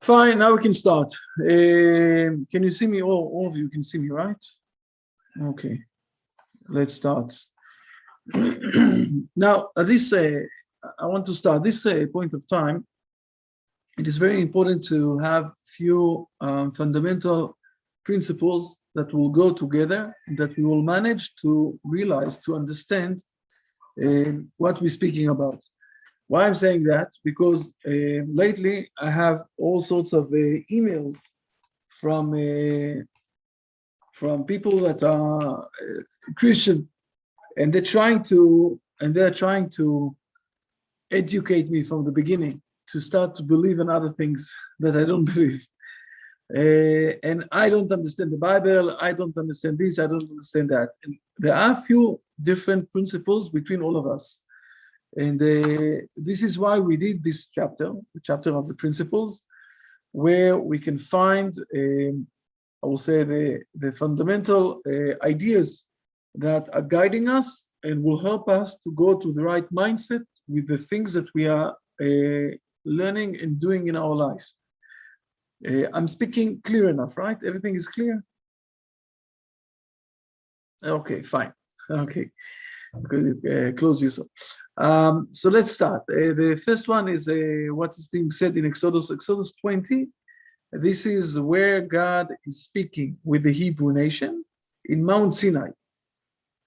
Fine, now we can start. Can you see me? All of you can see me, right? Okay, let's start. Now, at this, I want to start this point of time. It is very important to have few fundamental principles that will go together, that we will manage to realize, to understand what we're speaking about. Why I'm saying that? Because lately I have all sorts of emails from people that are Christian, and they're trying to educate me from the beginning to start to believe in other things that I don't believe. And I don't understand the Bible. I don't understand this. I don't understand that. And there are a few different principles between all of us. And this is why we did this chapter, the chapter of the principles, where we can find, I will say, the fundamental ideas that are guiding us and will help us to go to the right mindset with the things that we are learning and doing in our life. I'm speaking clear enough, right? Everything is clear? Okay, fine. Okay, good. Close yourself. So let's start. The first one is what is being said in Exodus 20. This is where God is speaking with the Hebrew nation in Mount Sinai.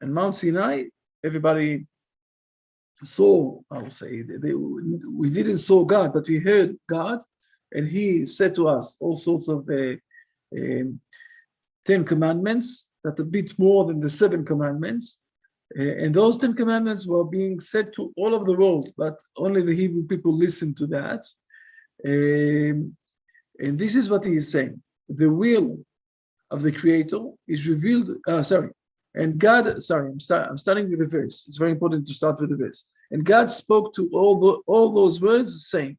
And Mount Sinai, everybody saw, I will say, we didn't saw God, but we heard God, and he said to us all sorts of 10 commandments, that a bit more than the 7 commandments. And those 10 commandments were being said to all of the world, but only the Hebrew people listened to that. And this is what he is saying. The will of the Creator is revealed, and God, I'm starting with the verse. It's very important to start with the verse. And God spoke to all those words saying,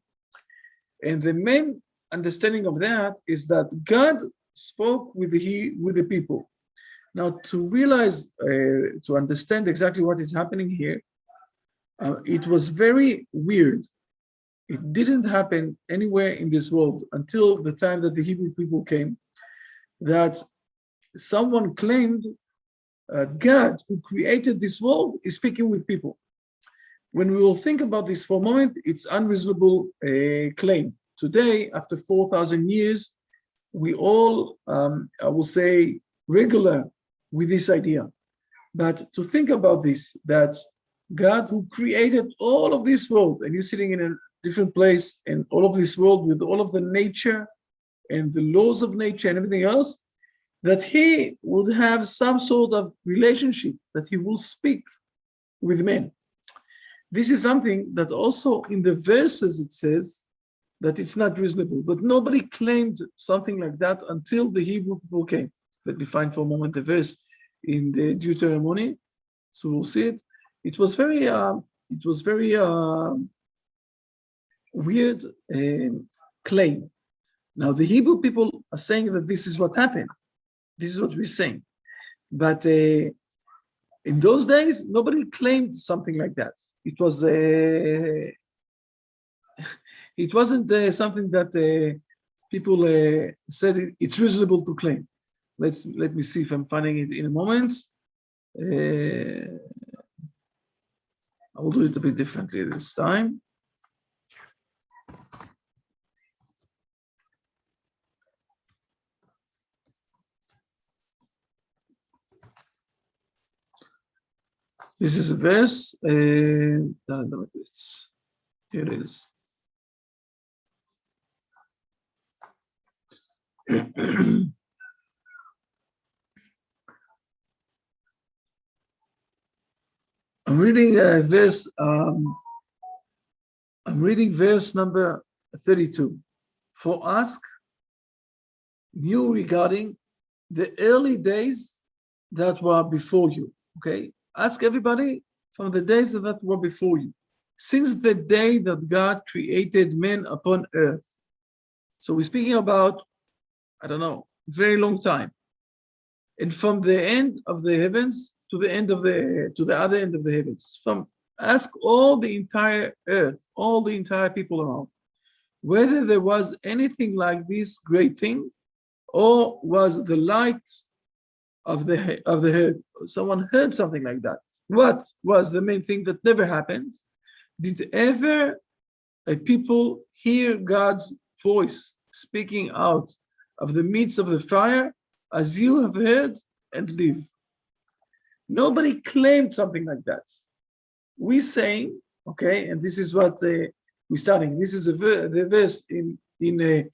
and the main understanding of that is that God spoke with the people. Now, to realize, to understand exactly what is happening here, it was very weird. It didn't happen anywhere in this world until the time that the Hebrew people came, that someone claimed God, who created this world, is speaking with people. When we will think about this for a moment, it's unreasonable claim. Today, after 4,000 years, we all, I will say, regular with this idea. But to think about this, that God who created all of this world, and you're sitting in a different place, and all of this world with all of the nature and the laws of nature and everything else, that he would have some sort of relationship, that he will speak with men. This is something that also in the verses it says that it's not reasonable, but nobody claimed something like that until the Hebrew people came. Let me find for a moment the verse in the Deuteronomy, so we'll see it. It was very weird claim. Now the Hebrew people are saying that this is what happened. This is what we're saying. But in those days, nobody claimed something like that. It was it wasn't something that people said it's reasonable to claim. Let me see if I'm finding it in a moment. I will do it a bit differently this time. This is a verse. Here it is. I'm reading verse number 32. For ask you regarding the early days that were before you. Okay, ask everybody from the days that were before you, since the day that God created men upon earth. So we're speaking about, I don't know, very long time. And from the end of the heavens to the other end of the heavens. Ask all the entire earth, all the entire people around. whether there was anything like this great thing, or was the light of the head. Someone heard something like that. What was the main thing that never happened? Did ever a people hear God's voice speaking out of the midst of the fire, as you have heard, and live? Nobody claimed something like that. We saying, okay, and this is what we're starting. This is the verse in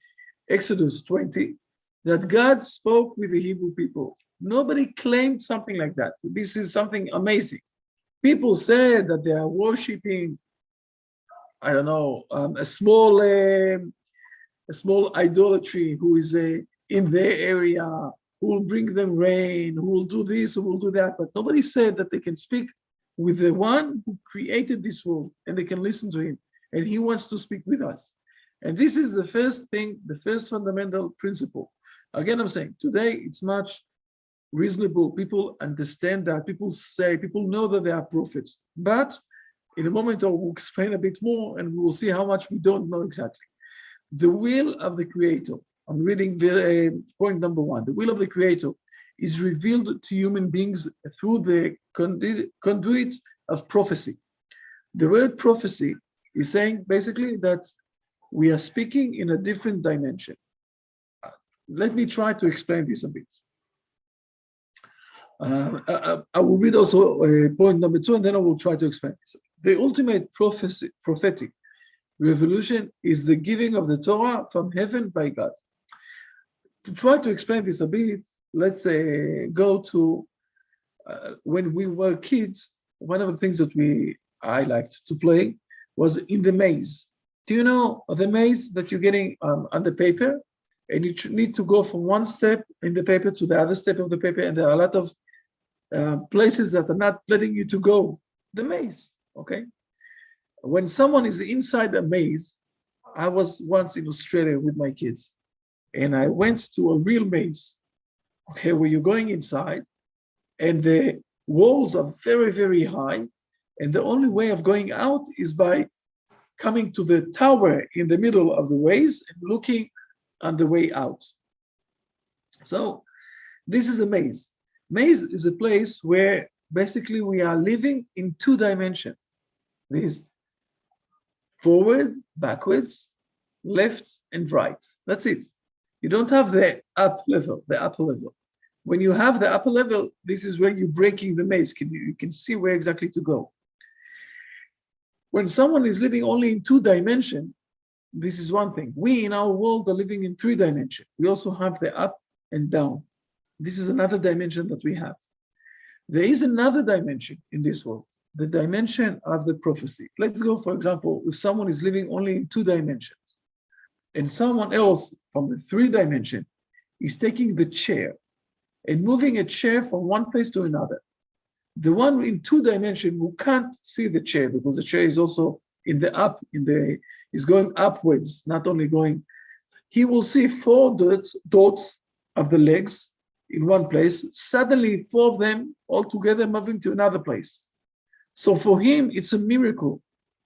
Exodus 20, that God spoke with the Hebrew people. Nobody claimed something like that. This is something amazing. People said that they are worshiping, I don't know, a small idolatry who is in their area, who will bring them rain, who will do this, who will do that. But nobody said that they can speak with the one who created this world, and they can listen to him, and he wants to speak with us. And this is the first thing, the first fundamental principle. Again, I'm saying today it's much reasonable. People understand that. People know that they are prophets. But in a moment, I will explain a bit more, and we will see how much we don't know exactly. The will of the Creator. I'm reading point number 1. The will of the Creator is revealed to human beings through the conduit of prophecy. The word prophecy is saying basically that we are speaking in a different dimension. Let me try to explain this a bit. I will read also point number 2, and then I will try to explain this. The ultimate prophetic revolution is the giving of the Torah from heaven by God. To try to explain this a bit, let's go to when we were kids. One of the things that I liked to play was in the maze. Do you know the maze that you're getting on the paper, and you need to go from one step in the paper to the other step of the paper, and there are a lot of places that are not letting you to go? The maze, okay? When someone is inside a maze, I was once in Australia with my kids, and I went to a real maze, okay, where you're going inside, and the walls are very, very high, and the only way of going out is by coming to the tower in the middle of the ways and looking on the way out. So this is a maze. Maze is a place where basically we are living in 2 dimensions. There's forward, backwards, left, and right. That's it. You don't have the upper level. When you have the upper level, this is where you're breaking the maze. You can see where exactly to go. When someone is living only in 2 dimensions, this is one thing. We in our world are living in 3 dimensions. We also have the up and down. This is another dimension that we have. There is another dimension in this world, the dimension of the prophecy. Let's go, for example, if someone is living only in 2 dimensions, and someone else from the 3 dimension is taking the chair and moving a chair from one place to another. The one in 2 dimensions who can't see the chair, because the chair is also is going upwards, not only going, he will see 4 dots of the legs in one place, suddenly 4 of them all together moving to another place. So for him, it's a miracle.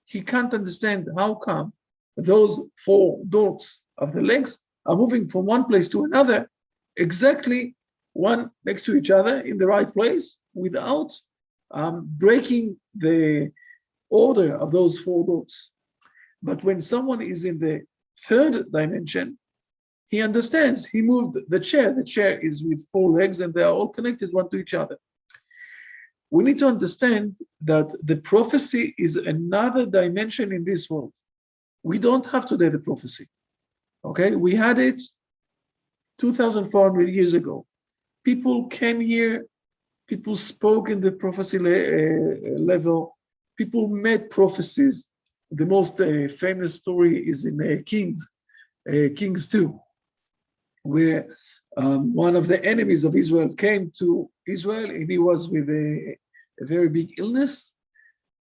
He can't understand how come those 4 dots of the legs are moving from one place to another, exactly one next to each other in the right place, without breaking the order of those 4 dots. But when someone is in the 3rd dimension, he understands. He moved the chair. The chair is with 4 legs, and they are all connected one to each other. We need to understand that the prophecy is another dimension in this world. We don't have today the prophecy. Okay, we had it 2,400 years ago. People came here, people spoke in the prophecy level, people made prophecies. The most famous story is in Kings 2, where one of the enemies of Israel came to Israel, and he was with a very big illness,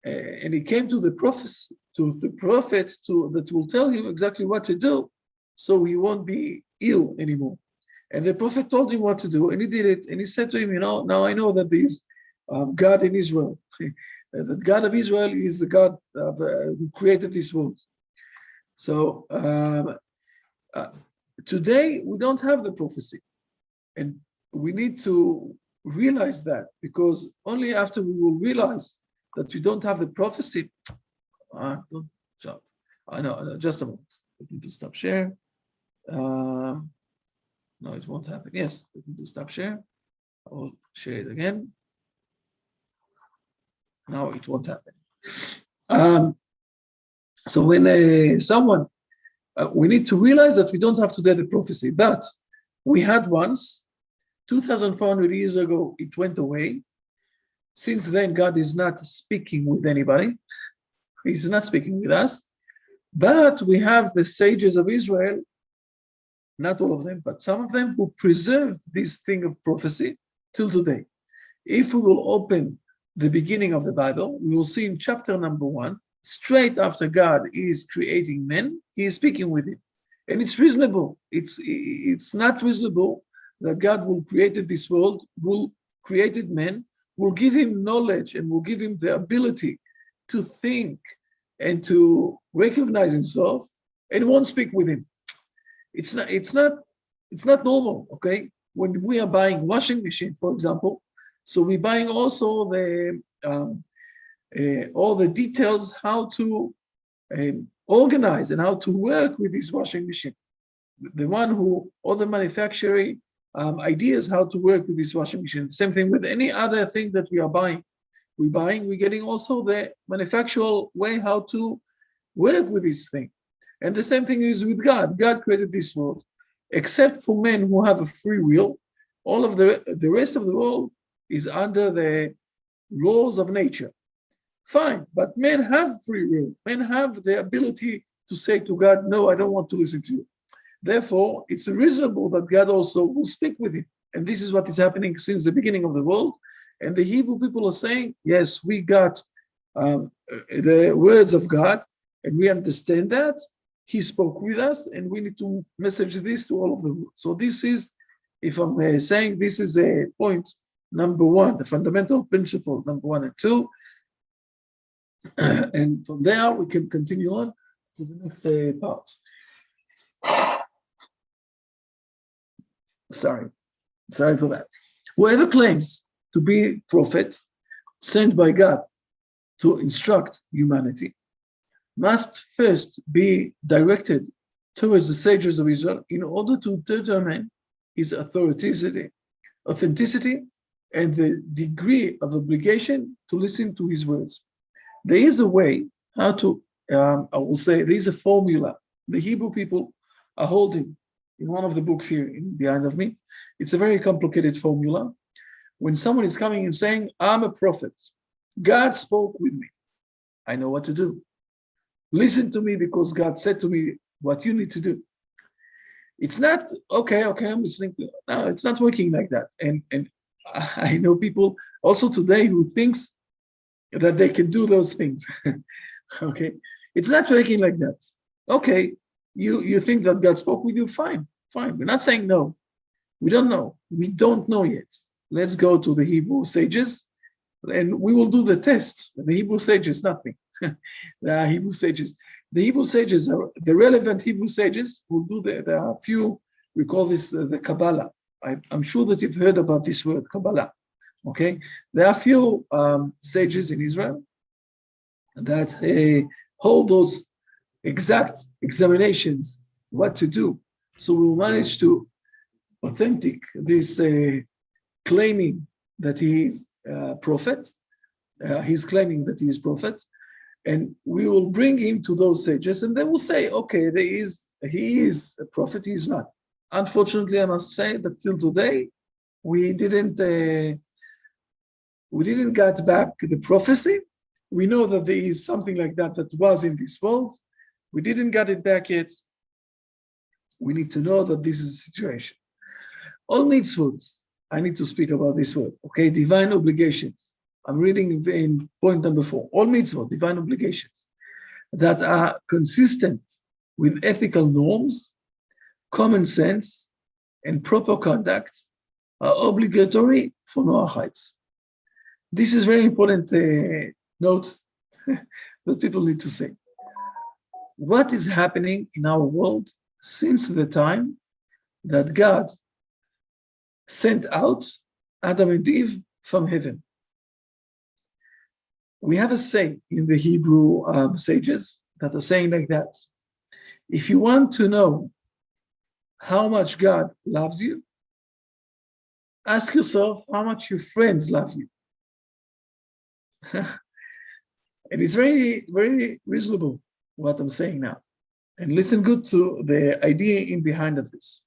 and he came to the prophet that will tell him exactly what to do, so he won't be ill anymore. And the prophet told him what to do, and he did it. And he said to him, now I know that there is God in Israel. The God of Israel is the God who created this world. So uh, today we don't have the prophecy, and we need to realize that, because only after we will realize that we don't have the prophecy. Don't stop. I know, just a moment. Let me do stop share. No, it won't happen. Yes, let me do stop share. I will share it again. Now it won't happen. So when someone, we need to realize that we don't have today the prophecy, but we had once, 2,400 years ago, it went away. Since then, God is not speaking with anybody. He's not speaking with us. But we have the sages of Israel, not all of them, but some of them, who preserved this thing of prophecy till today. If we will open the beginning of the Bible, we will see in chapter number 1, straight after God is creating men, he is speaking with him. And it's reasonable. It's not reasonable that God will created this world, will created men, will give him knowledge and will give him the ability to think and to recognize himself, and won't speak with him. It's not normal, okay? When we are buying washing machine, for example, so we're buying also the all the details how to organize and how to work with this washing machine. The one who, all the manufacturing ideas how to work with this washing machine. Same thing with any other thing that we are buying. We're getting also the manufactural way how to work with this thing. And the same thing is with God. God created this world. Except for men who have a free will, all of the rest of the world is under the laws of nature. Fine, but men have free will. Men have the ability to say to God, no, I don't want to listen to you. Therefore, it's reasonable that God also will speak with him. And this is what is happening since the beginning of the world. And the Hebrew people are saying, yes, we got the words of God, and we understand that. He spoke with us, and we need to message this to all of the world. So this is, if I'm saying, this is a point number 1, the fundamental principle number 1 and 2. And from there, we can continue on to the next parts. Sorry for that. Whoever claims to be prophet sent by God to instruct humanity must first be directed towards the sages of Israel in order to determine his authenticity and the degree of obligation to listen to his words. There is a way how to, I will say, there is a formula the Hebrew people are holding in one of the books here behind of me. It's a very complicated formula. When someone is coming and saying, I'm a prophet, God spoke with me, I know what to do. Listen to me because God said to me what you need to do. It's not, okay, I'm listening to you. No, it's not working like that. And I know people also today who thinks that they can do those things. Okay, it's not working like that. Okay, you think that God spoke with you? Fine. We're not saying no. We don't know yet. Let's go to the Hebrew sages, and we will do the tests. The Hebrew sages, nothing. The Hebrew sages. The Hebrew sages are the relevant Hebrew sages. Will do there are a few. We call this the Kabbalah. I'm sure that you've heard about this word, Kabbalah. Okay, there are a few sages in Israel that hold those exact examinations, what to do. So we manage to authentic this claiming that he is prophet. He's claiming that he is prophet, and we will bring him to those sages, and they will say, okay, he is a prophet, he is not. Unfortunately, I must say that till today, we didn't get back the prophecy. We know that there is something like that was in this world. We didn't get it back yet. We need to know that this is the situation. All mitzvot, I need to speak about this word, okay? Divine obligations. I'm reading in point number 4. All mitzvot, divine obligations, that are consistent with ethical norms, common sense, and proper conduct are obligatory for Noahides. This is very important note that people need to say. what is happening in our world since the time that God sent out Adam and Eve from heaven. We have a saying in the Hebrew sages that are saying like that. If you want to know how much God loves you, ask yourself how much your friends love you. And it's very, very reasonable what I'm saying now. And listen good to the idea in behind of this.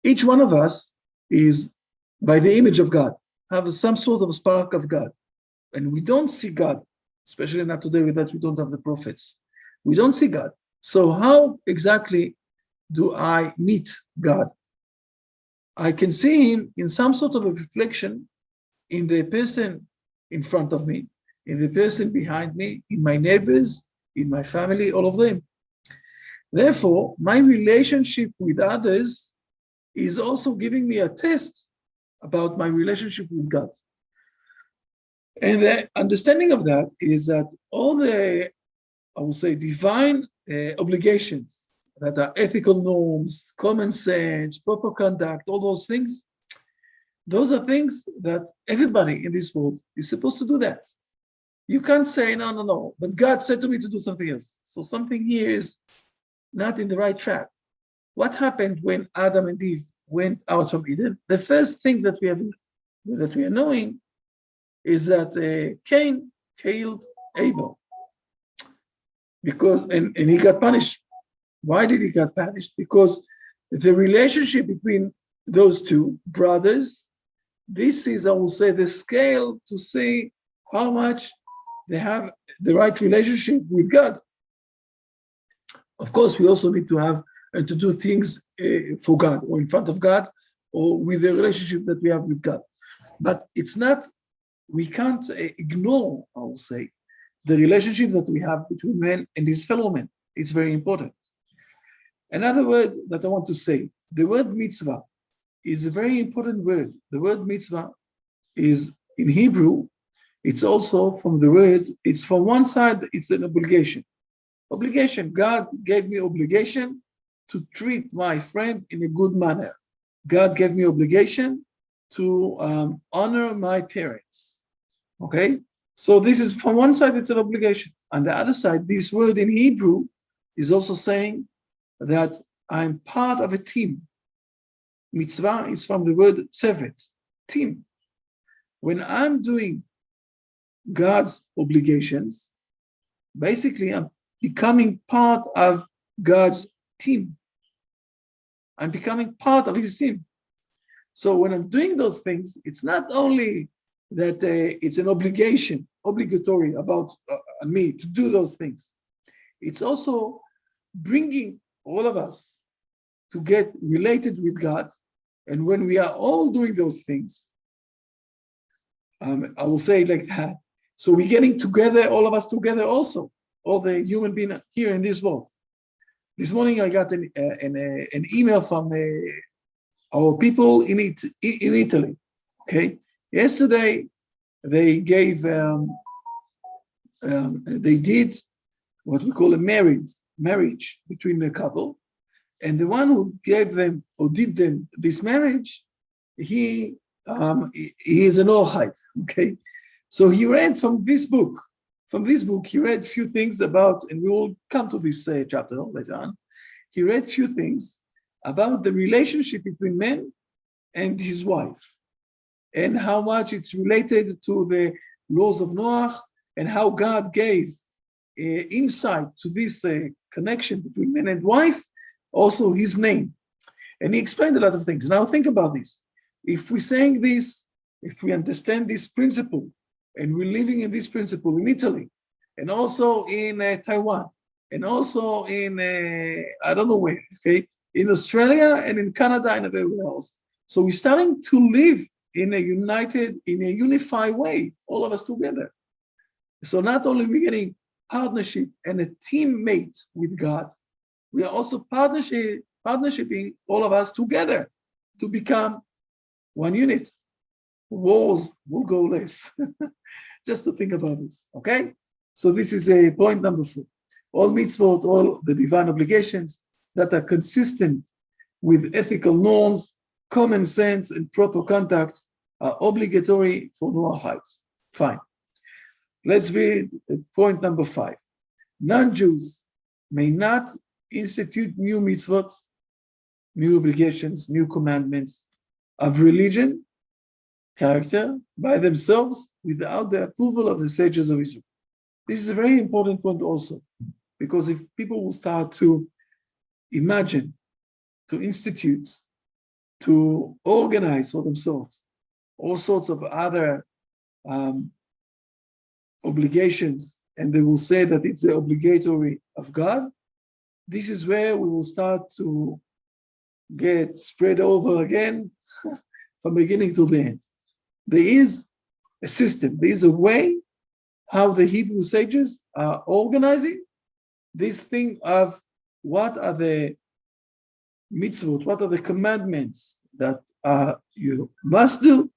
Each one of us is by the image of God, have some sort of spark of God. And we don't see God, especially not today with that we don't have the prophets. We don't see God. So how exactly do I meet God? I can see him in some sort of a reflection in the person in front of me, in the person behind me, in my neighbors, in my family, all of them. Therefore, my relationship with others is also giving me a test about my relationship with God. And the understanding of that is that all the, I will say, divine obligations that are ethical norms, common sense, proper conduct, all those things are things that everybody in this world is supposed to do that. You can't say, no, but God said to me to do something else. So something here is not in the right track. What happened when Adam and Eve went out from Eden? The first thing that we are knowing is that Cain killed Abel because and he got punished. Why did he get punished? Because the relationship between those two brothers, this is, I will say, the scale to see how much they have the right relationship with God. Of course, we also need to have and to do things for God or in front of God or with the relationship that we have with God. But it's not, we can't ignore, I will say, the relationship that we have between man and his fellow man. It's very important. Another word that I want to say, the word mitzvah is a very important word. The word mitzvah is in Hebrew, it's also from the word, it's from one side, it's an obligation. Obligation, God gave me obligation to treat my friend in a good manner. God gave me obligation to honor my parents, okay? So this is, from one side, it's an obligation. On the other side, this word in Hebrew is also saying that I'm part of a team. Mitzvah is from the word tzevet, team. When I'm doing God's obligations, basically I'm becoming part of God's team. I'm becoming part of his team. So when I'm doing those things, it's not only that it's an obligatory about me to do those things. It's also bringing all of us to get related with God. And when we are all doing those things, I will say it like that. So we're getting together, all of us together also, all the human beings here in this world. This morning I got an email from our people in Italy. Okay, yesterday they gave they did what we call a marriage between a couple, and the one who gave them or did them this marriage, he is an Noahide. Okay, so he read from this book. From this book, he read few things about, and we will come to this chapter later on. He read few things about the relationship between man and his wife, and how much it's related to the laws of Noah, and how God gave insight to this connection between man and wife, also his name. And he explained a lot of things. Now think about this. If we're saying this, if we understand this principle, and we're living in this principle in Italy, and also in Taiwan, and also in, I don't know where, okay, in Australia and in Canada and everywhere else. So we're starting to live in a unified way, all of us together. So not only are we getting partnership and a teammate with God, we are also partnershiping all of us together to become one unit. Wars will go less. Just to think about this, okay? So this is a point number 4. All mitzvot, all the divine obligations that are consistent with ethical norms, common sense, and proper conduct are obligatory for Noahides. Fine. Let's read point number 5. Non-Jews may not institute new mitzvot, new obligations, new commandments of religion, character, by themselves without the approval of the sages of Israel. This is a very important point also, because if people will start to imagine, to institute, to organize for themselves all sorts of other obligations, and they will say that it's the obligatory of God, this is where we will start to get spread over again from beginning to the end. There is a system, there is a way how the Hebrew sages are organizing this thing of what are the mitzvot, what are the commandments that you must do,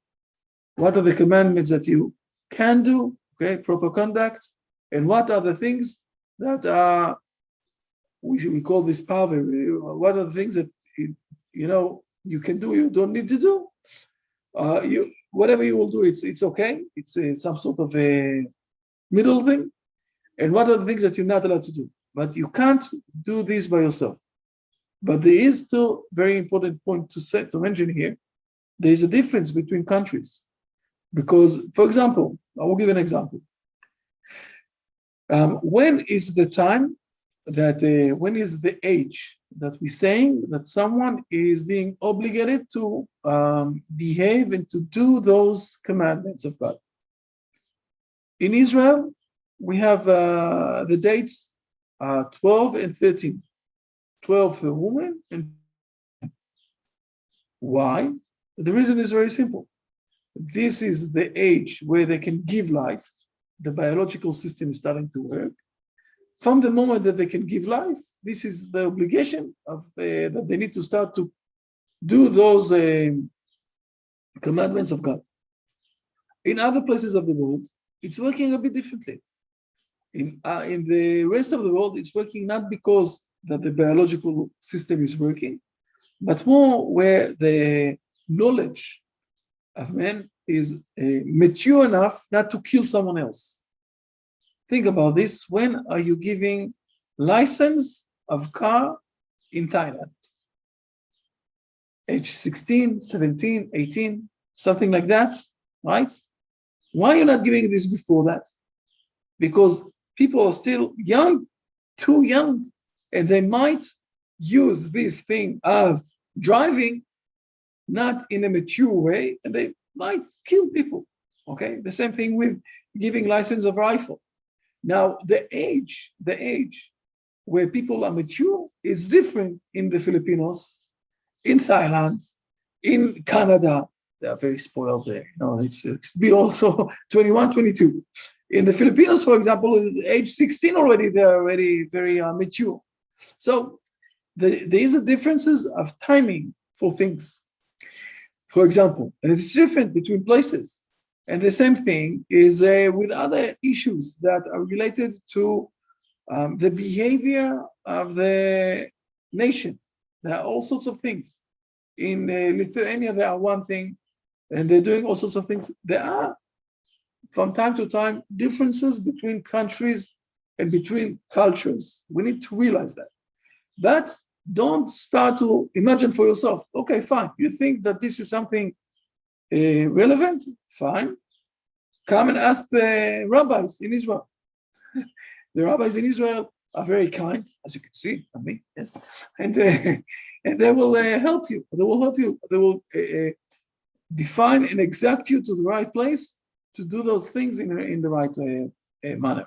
what are the commandments that you can do, okay, proper conduct, and what are the things that are, we call this power, what are the things that you can do, you don't need to do. Whatever you will do, it's okay. It's some sort of a middle thing. And what are the things that you're not allowed to do? But you can't do this by yourself. But there is still very important point to mention here. There is a difference between countries. Because, for example, I will give an example. When is the time that, when is the age that we're saying that someone is being obligated to behave and to do those commandments of God? In Israel, we have the dates 12 and 13. 12 for women and why? The reason is very simple. This is the age where they can give life. The biological system is starting to work. From the moment that they can give life, this is the obligation of that they need to start to do those commandments of God. In other places of the world, it's working a bit differently. In the rest of the world, it's working not because that the biological system is working, but more where the knowledge of man is mature enough not to kill someone else. Think about this. When are you giving license of car in Thailand? Age 16, 17, 18, something like that, right? Why are you not giving this before that? Because people are still young, too young, and they might use this thing of driving not in a mature way, and they might kill people, okay? The same thing with giving license of rifle. Now, the age where people are mature is different in the Filipinos, in Thailand, in Canada. They are very spoiled there. It's be also 21, 22. In the Filipinos, for example, at age 16 already, they're already very mature. So there is a differences of timing for things. For example, and it's different between places. And the same thing is with other issues that are related to the behavior of the nation. There are all sorts of things. In Lithuania, there are one thing, and they're doing all sorts of things. There are, from time to time, differences between countries and between cultures. We need to realize that. But don't start to imagine for yourself, okay, fine, you think that this is something relevant? Fine. Come and ask the rabbis in Israel. The rabbis in Israel are very kind, as you can see, I mean, yes. And they will help you. They will help you. They will define and exact you to the right place to do those things in the right manner.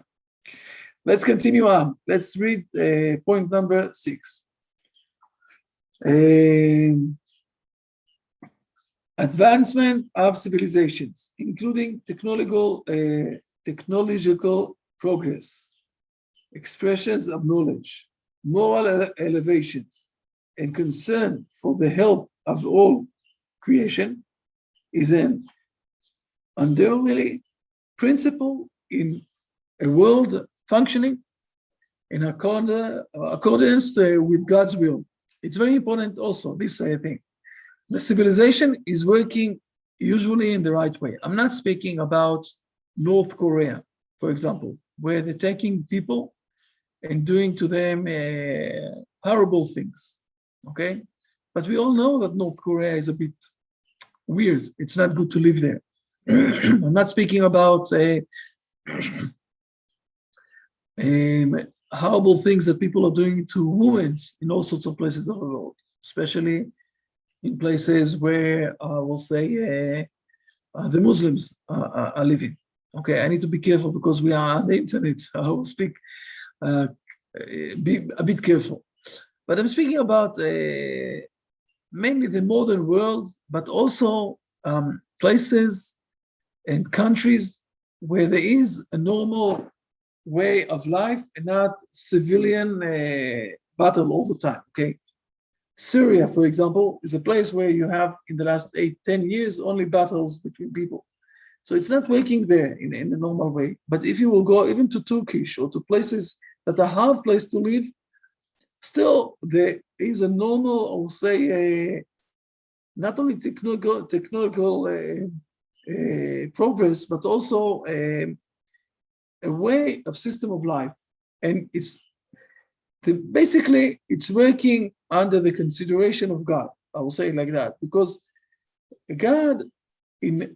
Let's continue on. Let's read point number 6. Advancement of civilizations, including technological progress, expressions of knowledge, moral elevations, and concern for the health of all creation, is an undoubtedly principle in a world functioning in accordance with God's will. It's very important also, this thing. The civilization is working usually in the right way. I'm not speaking about North Korea, for example, where they're taking people and doing to them horrible things, okay? But we all know that North Korea is a bit weird. It's not good to live there. I'm not speaking about horrible things that people are doing to women in all sorts of places of the world, especially in places where we'll say the Muslims are living. Okay, I need to be careful because we are on the internet. So I will speak, be a bit careful. But I'm speaking about mainly the modern world, but also places and countries where there is a normal way of life and not civilian battle all the time, okay? Syria, for example, is a place where you have, in the last 8-10 years, only battles between people. So it's not working there in a normal way. But if you will go even to Turkish or to places that are hard place to live, still there is a normal, I will say, not only technical progress, but also a way of system of life. And basically, it's working under the consideration of God. I will say it like that, because God,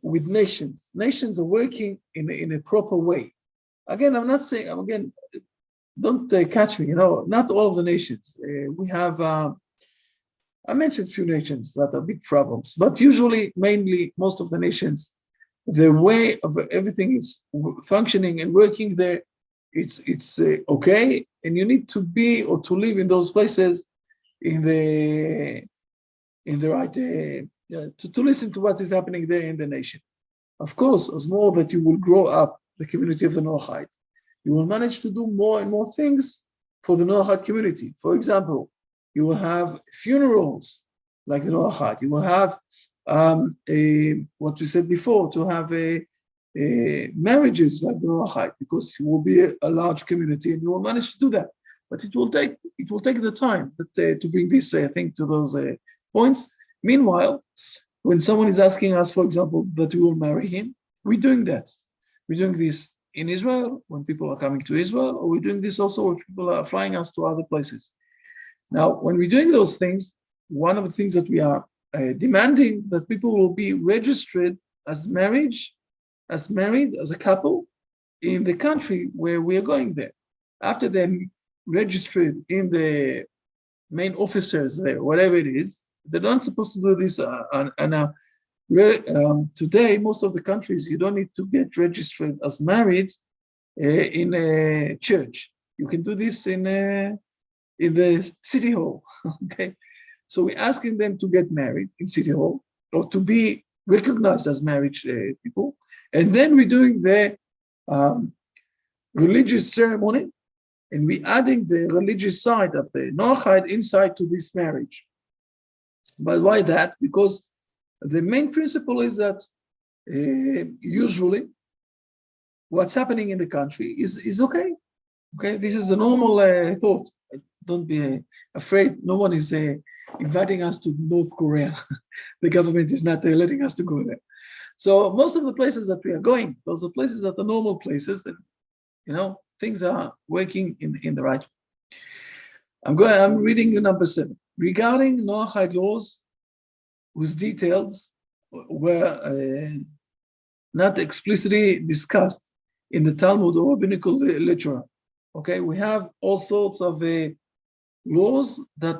with nations are working in a proper way. Again, I'm not saying, don't catch me, not all of the nations. We have, I mentioned a few nations that are big problems, but usually, mainly, most of the nations, the way of everything is functioning and working there, it's okay, and you need to be or to live in those places in the right to listen to what is happening there in the nation. Of course, as more that you will grow up the community of the Noahide, you will manage to do more and more things for the Noahide community. For example, you will have funerals like the Noahide. You will have what we said before, to have marriages like the Noahide, because you will be a large community and you will manage to do that. But it will take the time to bring this thing to those points. Meanwhile, when someone is asking us, for example, that we will marry him, we're doing that. We're doing this in Israel when people are coming to Israel, or we're doing this also when people are flying us to other places. Now, when we're doing those things, one of the things that we are demanding that people will be registered as married as a couple in the country where we are going there. After they're registered in the main officers there, whatever it is, they're not supposed to do this. Today, most of the countries, you don't need to get registered as married in a church. You can do this in the city hall, okay? So we're asking them to get married in city hall or to be recognized as married people. And then we're doing the religious ceremony, and we're adding the religious side of the Noahide inside to this marriage. But why that? Because the main principle is that usually what's happening in the country is okay. Okay, this is a normal thought. Don't be afraid. No one is inviting us to North Korea. The government is not letting us to go there. So most of the places that we are going, those are places that are normal places, and things are working in the right way. I'm reading number 7. Regarding Noahide laws, whose details were not explicitly discussed in the Talmud or rabbinical literature. Okay, we have all sorts of laws that,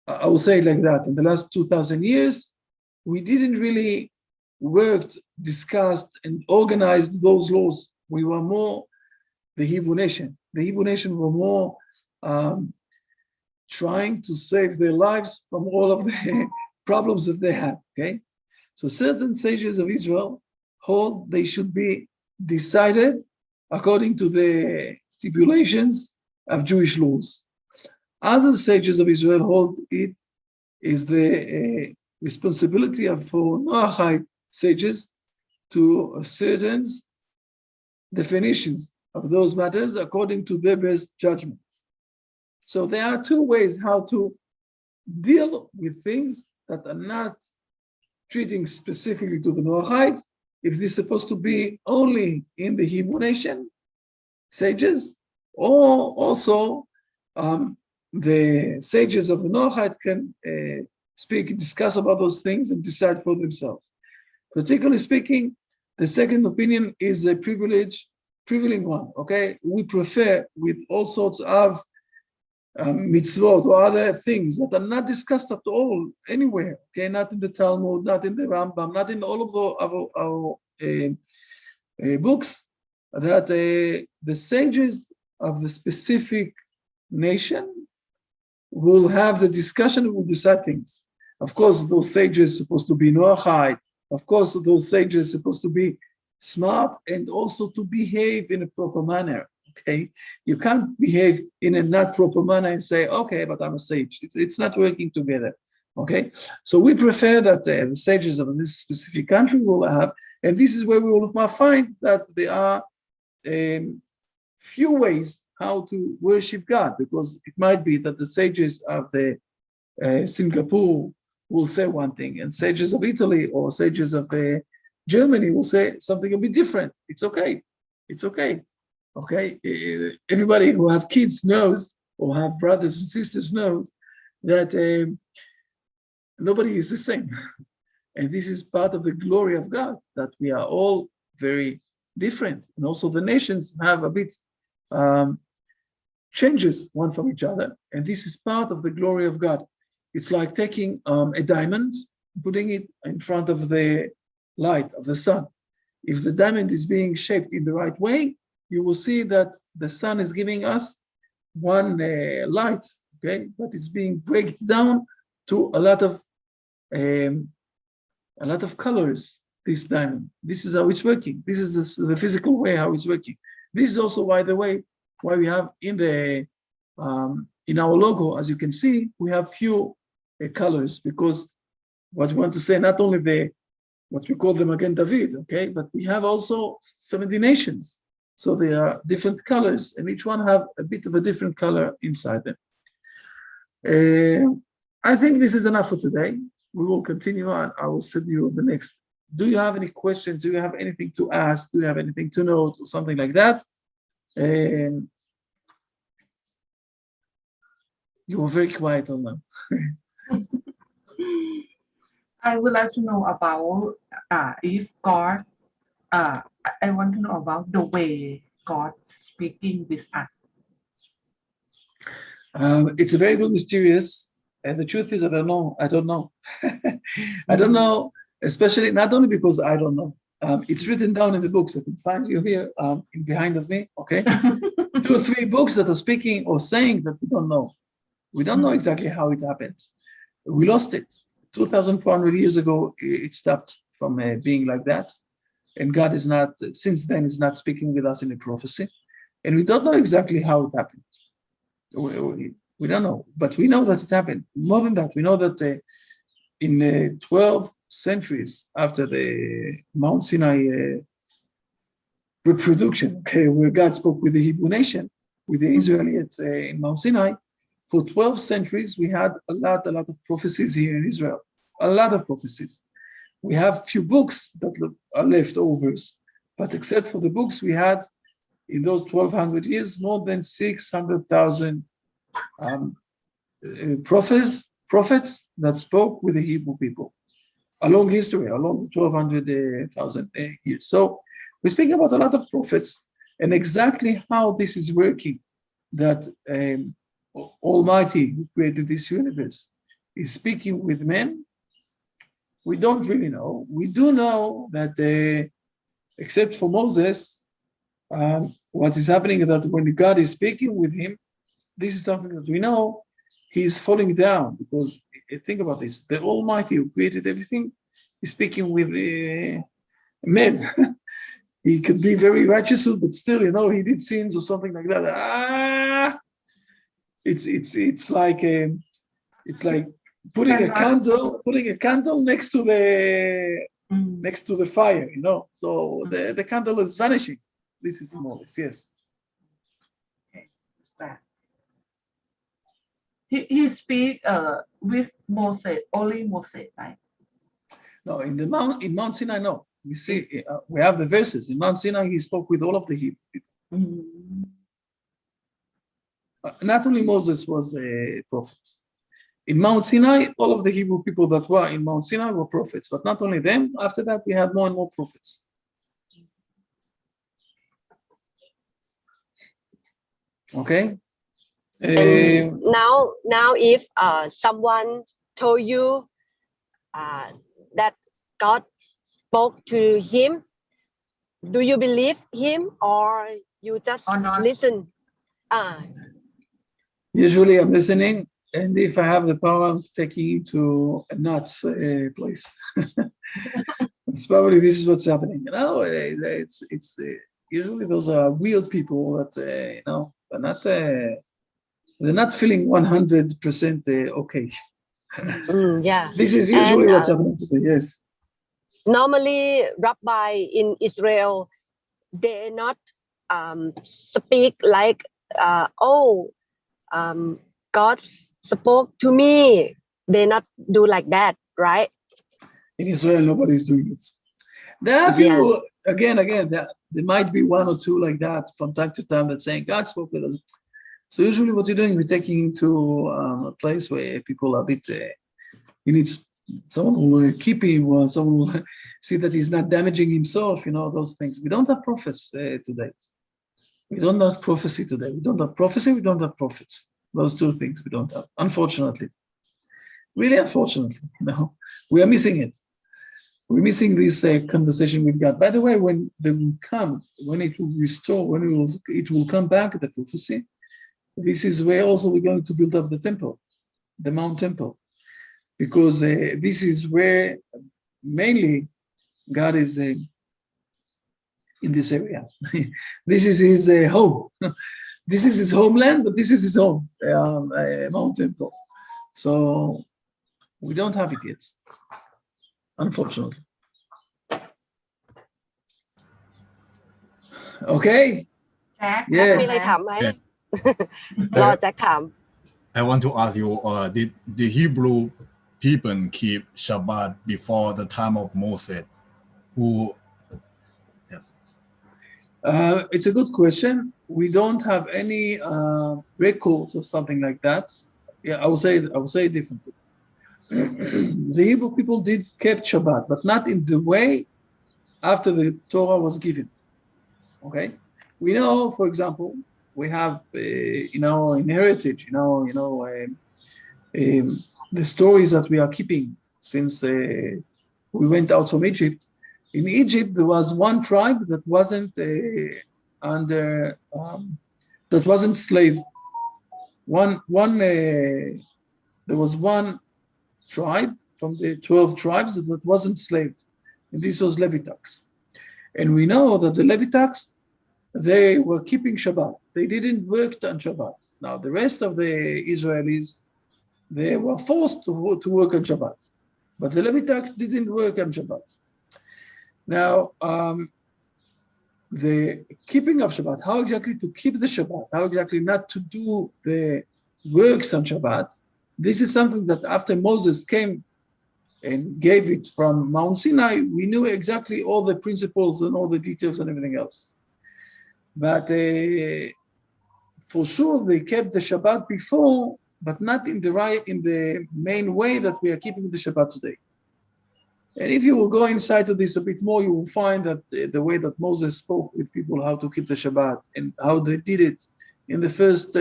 I will say it like that, in the last 2,000 years, we didn't really worked, discussed, and organized those laws. We were more the Hebrew nation. The Hebrew nation were more trying to save their lives from all of the problems that they had, okay? So certain sages of Israel hold they should be decided according to the stipulations of Jewish laws. Other sages of Israel hold it is the responsibility for Noahide sages to certain definitions of those matters according to their best judgment. So there are two ways how to deal with things that are not treating specifically to the Noahide. If this is supposed to be only in the Hebrew nation, sages, or also the sages of the Noahide can discuss about those things and decide for themselves. Particularly speaking, the second opinion is a prevailing one, okay? We prefer with all sorts of mitzvot or other things that are not discussed at all anywhere, okay? Not in the Talmud, not in the Rambam, not in all of our books, that the sages of the specific nation will have the discussion and will decide things. Of course, those sages are supposed to be Noahide. Of course, those sages are supposed to be smart and also to behave in a proper manner. Okay, you can't behave in a not proper manner and say, okay, but I'm a sage. It's not working together. Okay, so we prefer that the sages of this specific country will have, and this is where we will find that there are few ways how to worship God, because it might be that the sages of the Singapore will say one thing, and sages of Italy or sages of Germany will say something a bit different. It's okay. It's okay. Okay, everybody who have kids knows, or have brothers and sisters knows, that nobody is the same. And this is part of the glory of God, that we are all very different. And also the nations have a bit changes one from each other. And this is part of the glory of God. It's like taking a diamond, putting it in front of the light of the sun. If the diamond is being shaped in the right way, you will see that the sun is giving us one light, okay, but it's being break down to a lot of colors. This diamond. This is how it's working. This is the physical way how it's working. This is also why we have in the in our logo, as you can see, we have few colors, because what we want to say, not only what we call the Magen David, okay, but we have also 70 nations. So there are different colors, and each one have a bit of a different color inside them. I think this is enough for today. We will continue on. I will send you the next. Do you have any questions? Do you have anything to ask? Do you have anything to note or something like that? You were very quiet on them. I would like to know about if God, I want to know about the way God speaking with us. It's a very good mysterious, and the truth is I don't know. I don't know. I don't know, especially not only because I don't know. It's written down in the books. I can find you here behind of me, okay? 2 or 3 books that are speaking or saying that we don't know. We don't know exactly how it happened. We lost it. 2,400 years ago, it stopped from being like that. And God is not, since then, is not speaking with us in a prophecy. And we don't know exactly how it happened. We don't know, but we know that it happened. More than that, we know that in 12 centuries after the Mount Sinai reproduction, okay, where God spoke with the Hebrew nation, with the Israelites in Mount Sinai, for 12 centuries, we had a lot of prophecies here in Israel, a lot of prophecies. We have few books that are leftovers, but except for the books, we had in those 1,200 years, more than 600,000 prophets that spoke with the Hebrew people along history, along the 1,200,000 years. So we speak about a lot of prophets, and exactly how this is working, that Almighty, who created this universe, is speaking with men. We don't really know. We do know that, except for Moses, what is happening is that when God is speaking with him, this is something that we know, he is falling down, because think about this, the Almighty who created everything is speaking with men. He could be very righteous, but still, he did sins or something like that. It's like putting a candle next to the fire, So the candle is vanishing. This is Moses, yes. he speak with Moses, only Moses, right? No, in Mount Sinai, no. We see we have the verses. In Mount Sinai, he spoke with all of the Hebrew people. Mm. Not only Moses was a prophet. In Mount Sinai, all of the Hebrew people that were in Mount Sinai were prophets, but not only them. After that, we had more and more prophets. Okay. And now if someone told you that God spoke to him, do you believe him or you just Or not? listen? Usually, I'm listening, and if I have the power, I'm taking him to a nuts place. It's probably this is what's happening. You know, it's usually those are weird people that you know they're not feeling 100% okay. Yeah. This is And usually what's happening today. Yes. normally, rabbi in Israel, they not speak like, God spoke to me. They not do like that, right? In Israel, nobody's doing it. There are a Yes. few, again, there might be one or two like that from time to time that's saying God spoke with us. So usually what you're doing, we're taking him to a place where people are a bit, you need someone who will keep him or someone who will see that he's not damaging himself, you know, those things. We don't have prophets today. We don't have prophecy today. We don't have prophecy, we don't have prophets. Those two things we don't have, unfortunately. Really unfortunately, you know, we are missing it. We're missing this conversation we've got. By the way, when they will come, when it will restore, when it will come back, the prophecy, this is where also we're going to build up the temple, the Mount Temple, because this is where mainly God is in this area. This is his home. This is his homeland, but this is his home, Mount Temple. So we don't have it yet, unfortunately. Okay. Jack มีอะไร Yes. ถามไหม รอแจ็คถาม I want to ask you, did the Hebrew people keep Shabbat before the time of Moses? It's a good question. We don't have any records of something like that. Yeah, I will say it differently. The Hebrew people did keep Shabbat, but not in the way after the Torah was given. Okay, we know, for example, we have in heritage, the stories that we are keeping since we went out from Egypt. In Egypt, there was one tribe that wasn't that wasn't slave. There was one tribe from the 12 tribes that wasn't slaved, and this was Levitics. And we know that the Levitics, they were keeping Shabbat. They didn't work on Shabbat. Now, the rest of the Israelis, they were forced to work on Shabbat. But the Levitics didn't work on Shabbat. Now, the keeping of Shabbat, how exactly to keep the Shabbat, how exactly not to do the works on Shabbat, this is something that after Moses came and gave it from Mount Sinai, we knew exactly all the principles and all the details and everything else. But for sure, they kept the Shabbat before, but not in the main way that we are keeping the Shabbat today. And if you will go inside to this a bit more, you will find that the way that Moses spoke with people how to keep the Shabbat and how they did it in the first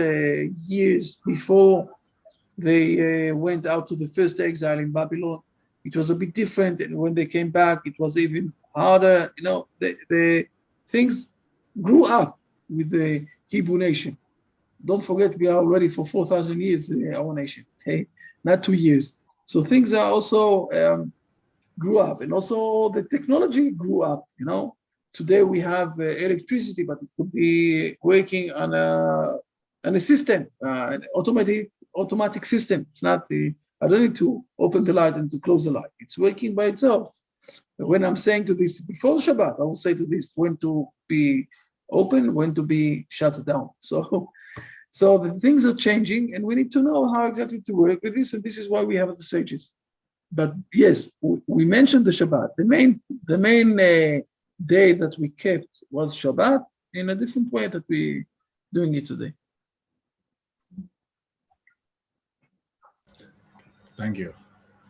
years before they went out to the first exile in Babylon, it was a bit different. And when they came back, it was even harder. You know, the things grew up with the Hebrew nation. Don't forget, we are already for 4,000 years, our nation, okay? Not 2 years. So things are also grew up, and also the technology grew up, you know. Today we have electricity, but it could be working on a system, an automatic system. It's not I don't need to open the light and to close the light. It's working by itself. When I'm saying to this before Shabbat, I will say to this when to be open, when to be shut down. So So the things are changing, and we need to know how exactly to work with this, and this is why we have the sages. But yes, we mentioned the Shabbat. The main day that we kept was Shabbat in a different way that we doing it today. Thank you.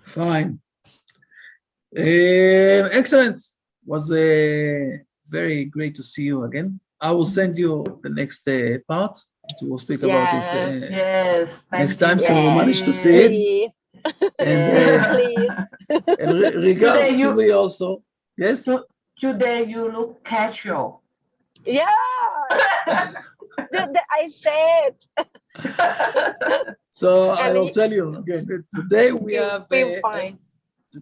Fine. Excellent. Was very great to see you again. I will send you the next part. We'll speak about it Yes, thank next time, so you. we'll manage to see it. Please. And, Please. and regards Today to you- Lee also. Yes. Today you look casual. Yeah. I said. So I And will tell you again. Today we have feel fine.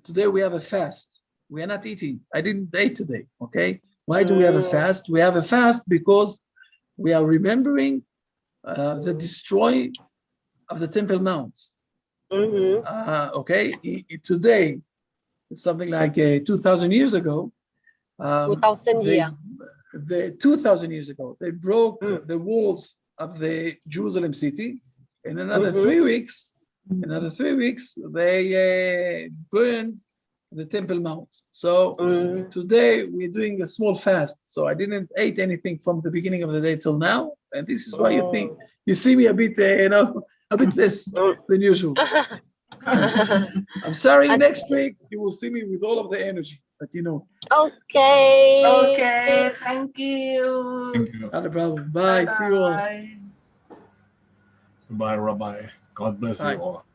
today we have a fast. We are not eating. I didn't eat today. Okay. Why do we have a fast? We have a fast because we are remembering the destroy of the Temple Mount. Mm-hmm. Okay. Today, something like 2,000 years ago. 2,000 years. 2,000 years ago, they broke Mm. the walls of the Jerusalem city. In another Mhm. 3 weeks, they burned the Temple Mount. So today we're doing a small fast. So I didn't eat anything from the beginning of the day till now, and this is why you think you see me a bit, a bit less than usual. I'm sorry. Next week you will see me with all of the energy, but Okay. Okay, thank you. Thank you. not a problem. Bye. See you all. Bye. Goodbye, Rabbi. God bless Bye. you all.